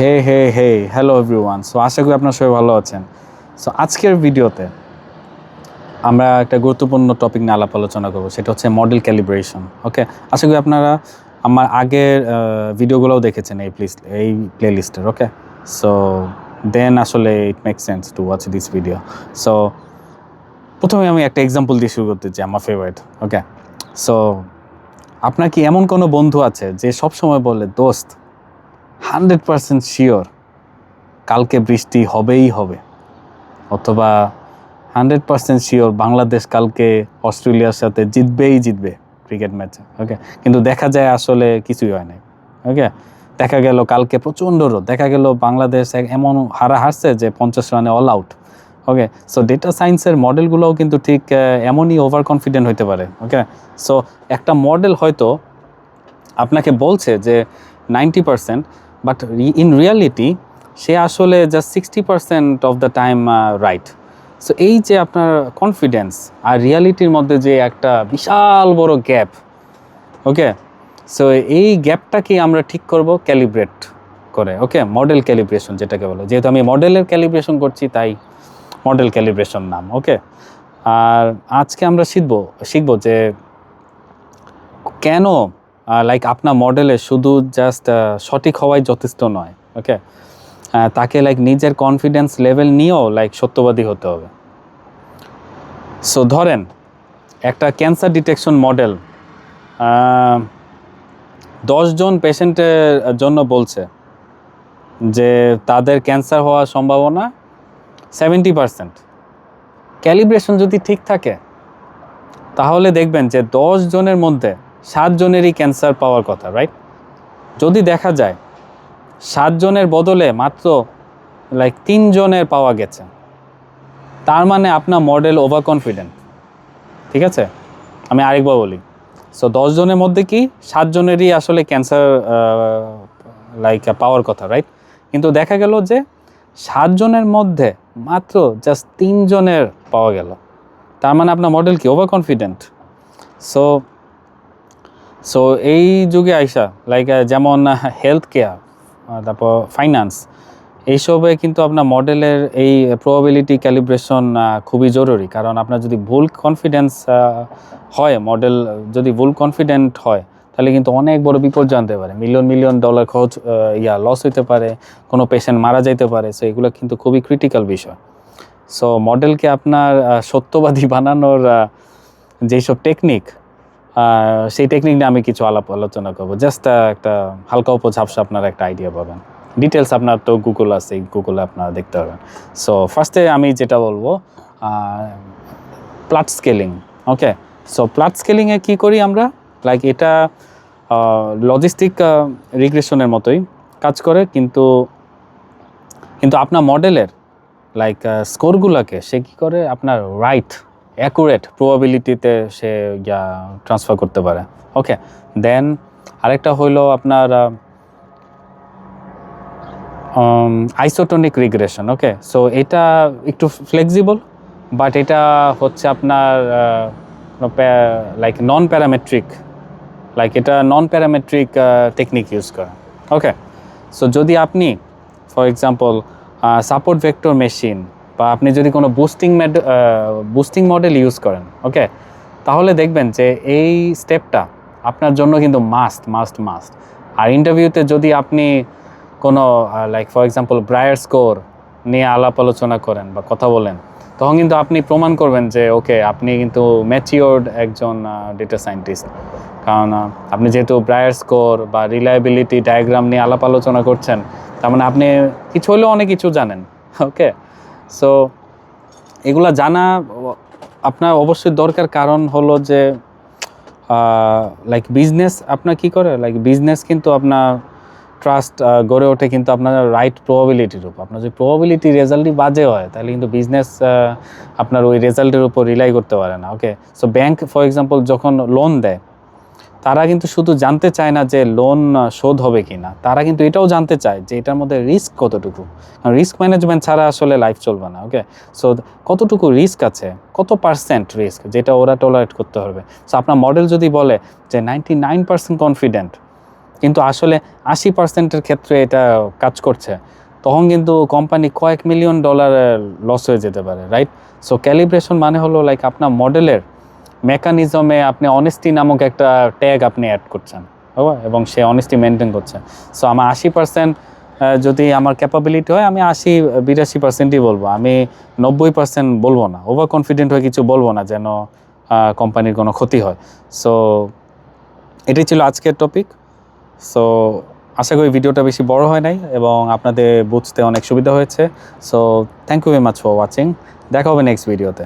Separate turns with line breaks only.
Hello everyone. So আশা করি আপনার সবাই ভালো আছেন। সো আজকের ভিডিওতে আমরা একটা গুরুত্বপূর্ণ টপিক নিয়ে আলাপ আলোচনা করবো, সেটা হচ্ছে মডেল ক্যালিব্রেশন। ওকে, আশা করি আপনারা আমার আগের ভিডিওগুলোও দেখেছেন এই প্লেলিস্টের। ওকে, সো দেন আসলে it make sense to watch this video. So প্রথমে আমি একটা এক্সাম্পল দিয়ে শুরু করতে চাই, আমার ফেভারিট। ওকে, সো আপনার কি এমন কোনো বন্ধু আছে যে সবসময় বলে, দোস্ত 100% শিওর কালকে বৃষ্টি হবেই হবে, অথবা 100% শিওর বাংলাদেশ কালকে অস্ট্রেলিয়ার সাথে জিতবে ক্রিকেট ম্যাচে? ওকে, কিন্তু দেখা যায় আসলে কিছুই হয় নাই। ওকে, দেখা গেল কালকে প্রচণ্ড রোদ, দেখা গেল বাংলাদেশ এমন হারছে যে 50 রানে অল আউট। ওকে, সো ডেটা সায়েন্সের মডেলগুলোও কিন্তু ঠিক এমনই ওভার কনফিডেন্ট হতে পারে। ওকে, সো একটা মডেল হয়তো আপনাকে বলছে যে 90%, বাট ইন রিয়ালিটি সে আসলে just 60% of the time right. So এই যে আপনার কনফিডেন্স আর রিয়ালিটির মধ্যে যে একটা বিশাল বড় গ্যাপ, ওকে, সো এই গ্যাপটাকে আমরা ঠিক করব ক্যালিব্রেট করে। ওকে, মডেল ক্যালিব্রেশন যেটাকে বলে, যেহেতু আমি মডেলের ক্যালিব্রেশন করছি তাই মডেল ক্যালিব্রেশন নাম। ওকে, আর আজকে আমরা শিখবো যে কেন লাইক আপনার মডেলে শুধু জাস্ট সঠিক হওয়াই যথেষ্ট নয়। ওকে, তাকে লাইক নিজের কনফিডেন্স লেভেল নিয়েও লাইক সত্যবাদী হতে হবে। সো ধরেন একটা ক্যান্সার ডিটেকশন মডেল 10 জন পেশেন্টের জন্য বলছে যে তাদের ক্যান্সার হওয়ার সম্ভাবনা 70%। ক্যালিব্রেশন যদি ঠিক থাকে তাহলে দেখবেন যে 10 জনের মধ্যে 7 জনেরই ক্যান্সার পাওয়ার কথা, রাইট? যদি দেখা যায় 7 জনের বদলে মাত্র লাইক 3 জনের পাওয়া গেছে, তার মানে আপনার মডেল ওভার কনফিডেন্ট। ঠিক আছে, আমি আরেকবার বলি। সো 10 জনের মধ্যে কি 7 জনেরই আসলে ক্যান্সার লাইক পাওয়ার কথা, রাইট? কিন্তু দেখা গেল যে 7 জনের মধ্যে মাত্র জাস্ট 3 জনের পাওয়া গেল, তার মানে আপনার মডেল কি ওভার কনফিডেন্ট। সো এই যুগে আইসা লাইক যেমন হেলথ কেয়ার, তারপর ফাইন্যান্স, এইসবে কিন্তু আপনার মডেলের এই প্রবাবিলিটি ক্যালিব্রেশন খুবই জরুরি। কারণ আপনার যদি ভুল কনফিডেন্স হয়, মডেল যদি ভুল কনফিডেন্ট হয়, তাহলে কিন্তু অনেক বড় বিপর্যয় আনতে পারে। মিলিয়ন ডলার খরচ লস হইতে পারে, কোনো পেশেন্ট মারা যাইতে পারে। সো এগুলো কিন্তু খুবই ক্রিটিক্যাল বিষয়। সো মডেলকে আপনার সত্যবাদী বানানোর যেসব টেকনিক, সেই টেকনিক নিয়ে আমি কিছু আলোচনা করবো। জাস্ট একটা হালকা উপঝাপসা আপনার একটা আইডিয়া পাবেন। ডিটেলস আপনার তো গুগল আছে, গুগলে আপনারা দেখতে পারবেন। সো ফার্স্টে আমি যেটা বলবো, প্লাট স্কেলিং। ওকে, সো প্লাট স্কেলিংয়ে কী করি আমরা, লাইক এটা লজিস্টিক রিগ্রেশনের মতোই কাজ করে, কিন্তু আপনার মডেলের লাইক স্কোরগুলোকে সে কী করে আপনার রাইট অ্যাকুরেট প্রবাবিলিটিতে সে ট্রান্সফার করতে পারে। ওকে, দেন আরেকটা হইলো আপনার আইসোটোনিক রিগ্রেশন। ওকে, সো এটা একটু ফ্লেক্সিবল, বাট এটা হচ্ছে আপনার like non parametric technique use করে। ওকে, সো যদি আপনি for example support vector machine বা আপনি যদি কোনো বুস্টিং মডেল ইউজ করেন, ওকে, তাহলে দেখবেন যে এই স্টেপটা আপনার জন্য কিন্তু মাস্ট। আর ইন্টারভিউতে যদি আপনি কোনো like for example briar score নিয়ে আলাপ আলোচনা করেন বা কথা বলেন, তখন কিন্তু আপনি প্রমাণ করবেন যে ওকে, আপনি কিন্তু ম্যাচিওর্ড একজন ডেটা সায়েন্টিস্ট। কারণ আপনি যেহেতু ব্রায়ার স্কোর বা রিলায়েবিলিটি ডায়াগ্রাম নিয়ে আলাপ আলোচনা করছেন, তার মানে আপনি কিছু হলেও অনেক কিছু জানেন। ওকে, সো এগুলা জানা আপনার অবশ্যই দরকার। কারণ হলো যে লাইক বিজনেস আপনার কী করে, লাইক বিজনেস কিন্তু আপনার ট্রাস্ট গড়ে ওঠে কিন্তু আপনার রাইট প্রবাবিলিটির উপর। আপনার যদি প্রবাবিলিটি রেজাল্টই বাজে হয়, তাহলে কিন্তু বিজনেস আপনার ওই রেজাল্টের উপর রিলাই করতে পারে না। ওকে, সো ব্যাংক ফর এক্সাম্পল যখন লোন দেয়, তারা কিন্তু শুধু জানতে চায় না যে লোন শোধ হবে কি না, তারা কিন্তু এটাও জানতে চায় যে এটার মধ্যে রিস্ক কতটুকু। রিস্ক ম্যানেজমেন্ট ছাড়া আসলে লাইফ চলবে না। ওকে, সো কতটুকু রিস্ক আছে, কত পার্সেন্ট রিস্ক, যেটা ওরা টলারেট করতে হবে। সো আপনার মডেল যদি বলে যে 99% কনফিডেন্ট, কিন্তু আসলে 80%-এর ক্ষেত্রে এটা কাজ করছে, তখন কিন্তু কোম্পানি কয়েক মিলিয়ন ডলারের লস হয়ে যেতে পারে, রাইট? সো ক্যালিব্রেশন মানে হলো লাইক আপনার মডেলের মেকানিজমে আপনি অনেস্টি নামক একটা ট্যাগ আপনি অ্যাড করছেন, এবং সে অনেস্টি মেনটেন করছে। সো আমার 80% যদি আমার ক্যাপাবিলিটি হয়, আমি 82-83%ই বলবো, আমি 90% বলবো না, ওভার কনফিডেন্ট হয়ে কিছু বলবো না যেন কোম্পানির কোনো ক্ষতি হয়। সো এটাই ছিল আজকের টপিক। সো আশা করি ভিডিওটা বেশি বড় হয় নাই এবং আপনাদের বুঝতে অনেক সুবিধা হয়েছে। So thank you very much for watching. দেখা হবে নেক্সট ভিডিওতে।